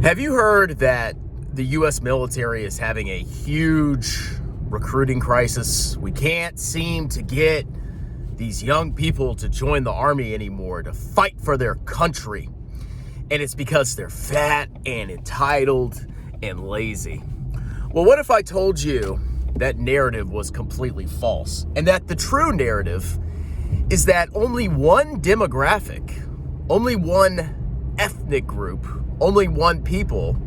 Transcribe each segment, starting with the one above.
Have you heard that the U.S. military is having a huge recruiting crisis? We can't seem to get these young people to join the army anymore, to fight for their country. And it's because they're fat and entitled and lazy. Well, what if I told you that narrative was completely false, and that the true narrative is that only one demographic, only one ethnic group, only one people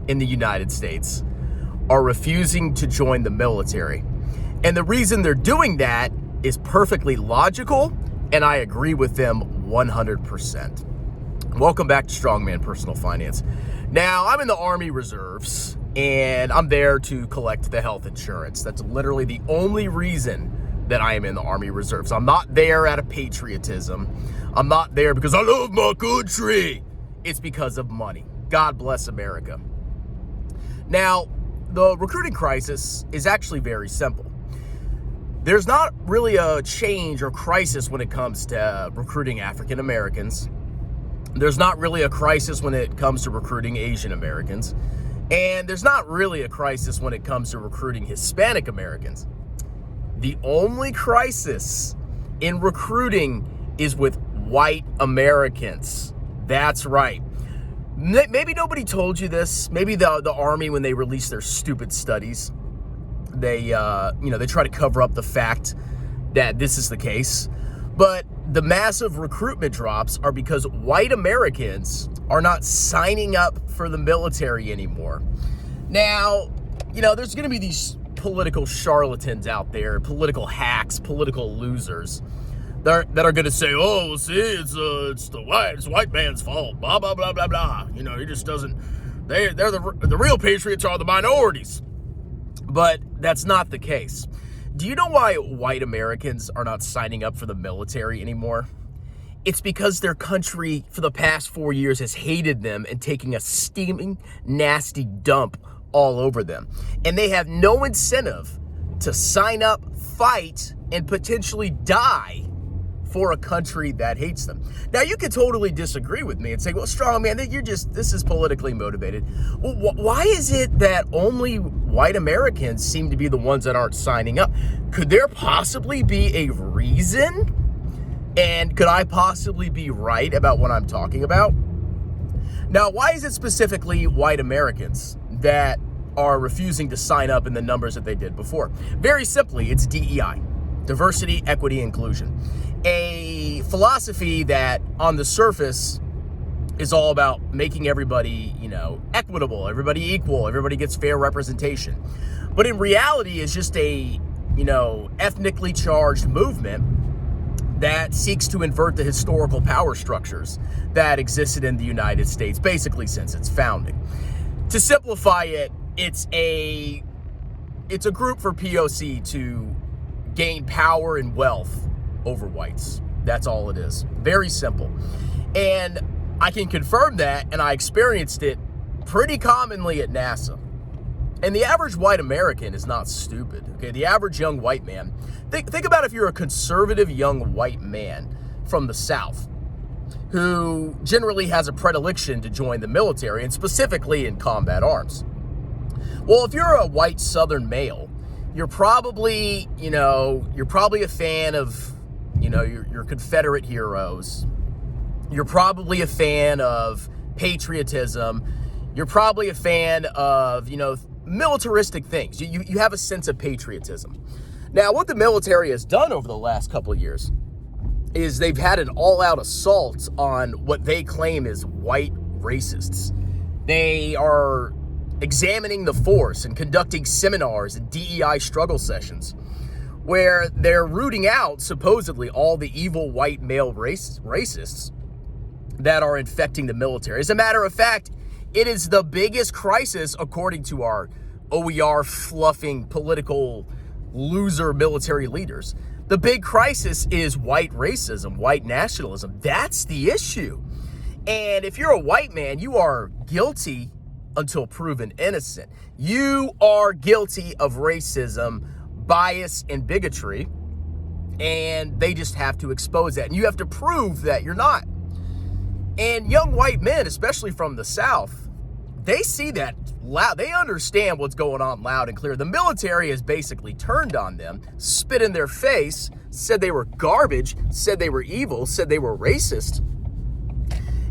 in the United States are refusing to join the military. And the reason they're doing that is perfectly logical, and I agree with them 100%. Welcome back to Strongman Personal Finance. Now, I'm in the Army Reserves, and I'm there to collect the health insurance. That's literally the only reason that I am in the Army Reserves. I'm not there out of patriotism. I'm not there because I love my country. It's because of money. God bless America. Now, the recruiting crisis is actually very simple. There's not really a change or crisis when it comes to recruiting African Americans. There's not really a crisis when it comes to recruiting Asian Americans. And there's not really a crisis when it comes to recruiting Hispanic Americans. The only crisis in recruiting is with white Americans. That's right. Maybe nobody told you this. Maybe the Army, when they release their stupid studies, they try to cover up the fact that this is the case. But the massive recruitment drops are because white Americans are not signing up for the military anymore. Now, there's going to be these political charlatans out there, political hacks, political losers that are going to say, "Oh, well, see, it's the white man's fault." Blah blah blah blah blah. He just doesn't. They're the real patriots are the minorities, but that's not the case. Do you know why white Americans are not signing up for the military anymore? It's because their country for the past 4 years has hated them and taking a steaming, nasty dump all over them. And they have no incentive to sign up, fight, and potentially die for a country that hates them. Now, you could totally disagree with me and say, "Well, strong man, this is politically motivated." Well, why is it that only white Americans seem to be the ones that aren't signing up? Could there possibly be a reason? And could I possibly be right about what I'm talking about? Now, why is it specifically white Americans that are refusing to sign up in the numbers that they did before? Very simply, it's DEI, diversity, equity, inclusion. A philosophy that on the surface is all about making everybody, equitable, everybody equal, everybody gets fair representation. But in reality, it's just a, ethnically charged movement that seeks to invert the historical power structures that existed in the United States, basically since its founding. To simplify it, it's a group for POC to gain power and wealth over whites. That's all it is. Very simple. And I can confirm that, and I experienced it pretty commonly at NASA. And the average white American is not stupid, okay? The average young white man, think about if you're a conservative young white man from the South who generally has a predilection to join the military, and specifically in combat arms. Well, if you're a white Southern male, you're probably a fan of, your Confederate heroes. You're probably a fan of patriotism. You're probably a fan of, militaristic things. You have a sense of patriotism. Now, what the military has done over the last couple of years is they've had an all-out assault on what they claim is white racists. They are examining the force and conducting seminars and DEI struggle sessions where they're rooting out, supposedly, all the evil white male racists that are infecting the military. As a matter of fact, it is the biggest crisis, according to our OER fluffing political loser military leaders. The big crisis is white racism, white nationalism. That's the issue. And if you're a white man, you are guilty until proven innocent. You are guilty of racism, bias, and bigotry, and they just have to expose that. And you have to prove that you're not. And young white men, especially from the South, they see that loud. They understand what's going on loud and clear. The military has basically turned on them, spit in their face, said they were garbage, said they were evil, said they were racist.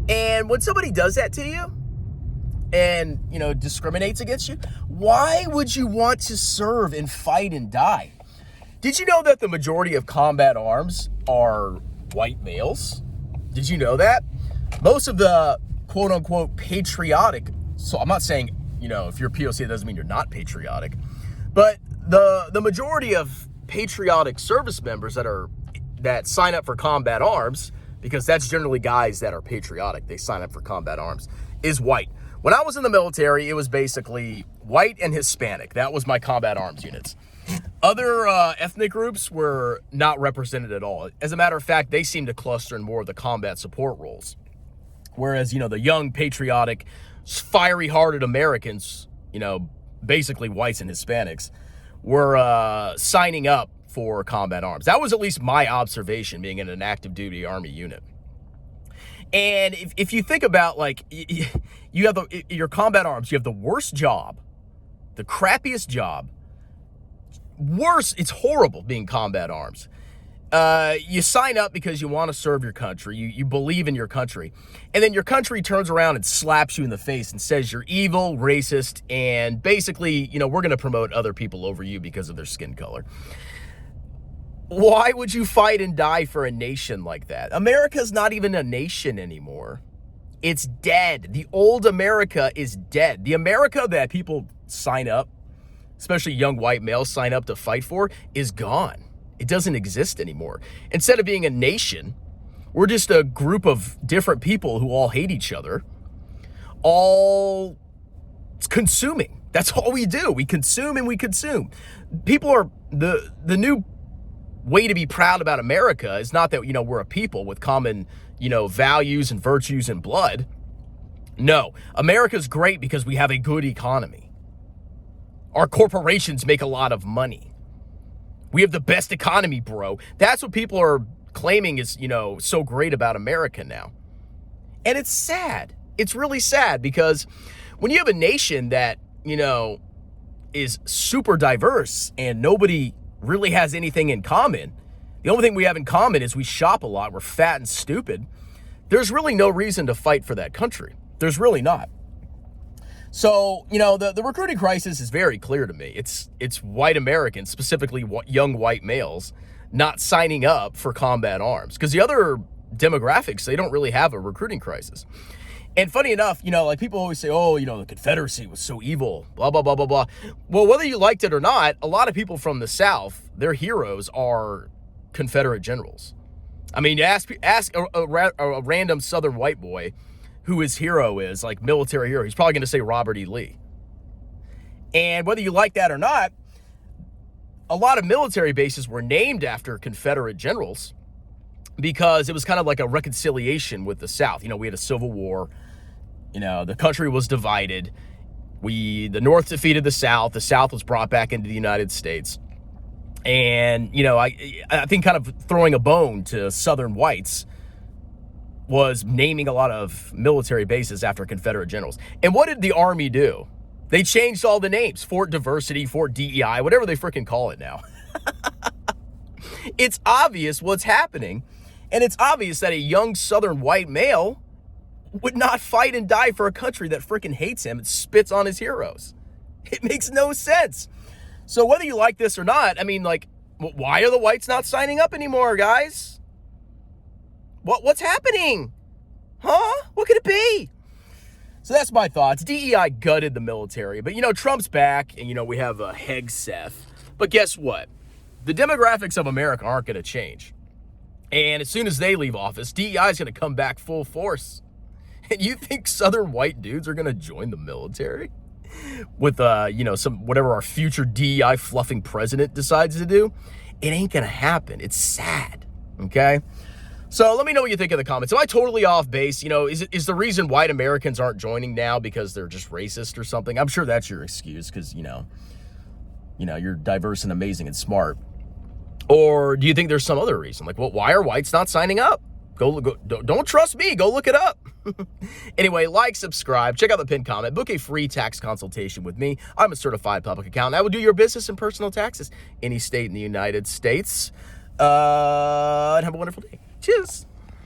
And when somebody does that to you and, discriminates against you, why would you want to serve and fight and die? Did you know that the majority of combat arms are white males? Did you know that? Most of the quote unquote patriotic, so I'm not saying, if you're POC, it doesn't mean you're not patriotic, but the majority of patriotic service members that sign up for combat arms, because that's generally guys that are patriotic, they sign up for combat arms, is white. When I was in the military, it was basically white and Hispanic. That was my combat arms units. Other ethnic groups were not represented at all. As a matter of fact, they seemed to cluster in more of the combat support roles. Whereas, the young, patriotic, fiery-hearted Americans, basically whites and Hispanics, were signing up for combat arms. That was at least my observation being in an active duty Army unit. And if you think about, you have your combat arms, you have the worst job, the crappiest job, worse, it's horrible being combat arms. You sign up because you want to serve your country. You believe in your country. And then your country turns around and slaps you in the face and says you're evil, racist, and basically, we're going to promote other people over you because of their skin color. Why would you fight and die for a nation like that? America's not even a nation anymore. It's dead. The old America is dead. The America that people sign up, especially young white males sign up to fight for, is gone. It doesn't exist anymore. Instead of being a nation, we're just a group of different people who all hate each other, all consuming. That's all we do. We consume and we consume. People are, the new way to be proud about America is not that, we're a people with common, values and virtues and blood. No, America's great because we have a good economy. Our corporations make a lot of money. We have the best economy, bro. That's what people are claiming is, so great about America now. And it's sad. It's really sad because when you have a nation that, is super diverse and nobody really has anything in common, the only thing we have in common is we shop a lot, we're fat and stupid, there's really no reason to fight for that country. There's really not. So, the recruiting crisis is very clear to me. It's white Americans, specifically young white males, not signing up for combat arms. Because the other demographics, they don't really have a recruiting crisis. And funny enough, people always say, the Confederacy was so evil, blah, blah, blah, blah, blah. Well, whether you liked it or not, a lot of people from the South, their heroes are Confederate generals. I mean, ask a random Southern white boy who his hero is, like military hero, he's probably going to say Robert E. Lee. And whether you like that or not, a lot of military bases were named after Confederate generals because it was kind of like a reconciliation with the South. We had a civil war. The country was divided. The North defeated the South. The South was brought back into the United States. And, I think kind of throwing a bone to Southern whites was naming a lot of military bases after Confederate generals. And what did the Army do? They changed all the names. Fort Diversity, Fort DEI, whatever they freaking call it now. It's obvious what's happening. And it's obvious that a young Southern white male would not fight and die for a country that freaking hates him and spits on his heroes. It makes no sense. So whether you like this or not, why are the whites not signing up anymore, guys? What's happening? Huh? What could it be? So that's my thoughts. DEI gutted the military, but Trump's back and we have Hegseth. But guess what? The demographics of America aren't going to change. And as soon as they leave office, DEI is going to come back full force. And you think Southern white dudes are going to join the military? With, some whatever our future DEI fluffing president decides to do? It ain't going to happen. It's sad, okay? So let me know what you think in the comments. Am I totally off base? Is the reason white Americans aren't joining now because they're just racist or something? I'm sure that's your excuse because, you're diverse and amazing and smart. Or do you think there's some other reason? Why are whites not signing up? Don't trust me. Go look it up. Anyway, like, subscribe, check out the pinned comment, book a free tax consultation with me. I'm a certified public accountant. I will do your business and personal taxes any state in the United States. And have a wonderful day. Cheers.